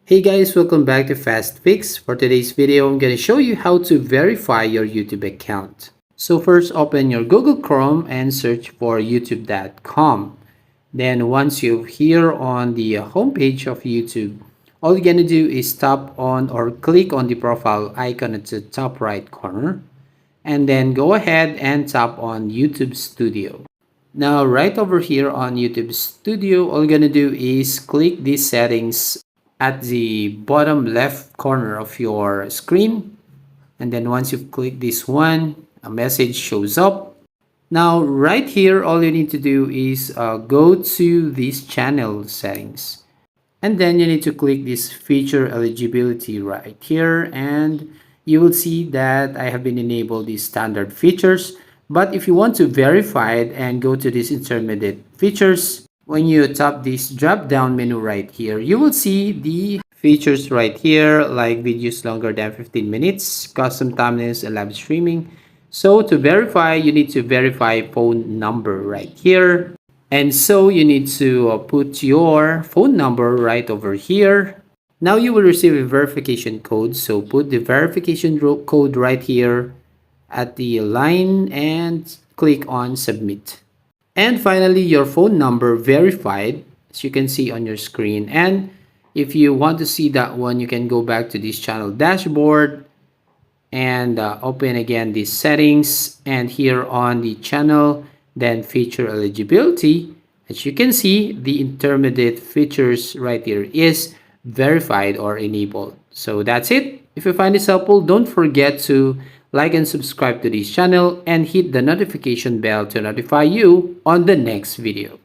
Hey guys, welcome back to Fast Fix. For today's video, I'm going to show you how to verify your YouTube account. So first, open your Google Chrome and search for youtube.com. Then once you're here on the homepage of YouTube, all you're going to do is tap on or click on the profile icon at the top right corner. And then go ahead and tap on YouTube Studio. Now, right over here on YouTube Studio, all you're going to do is click these settings at the bottom left corner of your screen, and then once you click this one, a message shows up. Now right here, all you need to do is go to these channel settings, and then you need to click this feature eligibility right here, and you will see that I have been enabled these standard features. But if you want to verify it and go to these intermediate features, when you tap this drop down menu right here, you will see the features right here, like videos longer than 15 minutes, custom thumbnails, and live streaming. So to verify, you need to verify phone number right here. And so you need to put your phone number right over here. Now you will receive a verification code. So put the verification code right here at the line and click on submit. And finally, your phone number verified, as you can see on your screen. And if you want to see that one, you can go back to this channel dashboard and open again these settings, and here on the channel, then feature eligibility. As you can see, the intermediate features right here is verified or enabled. So that's it. If you find this helpful, don't forget to like and subscribe to this channel and hit the notification bell to notify you on the next video.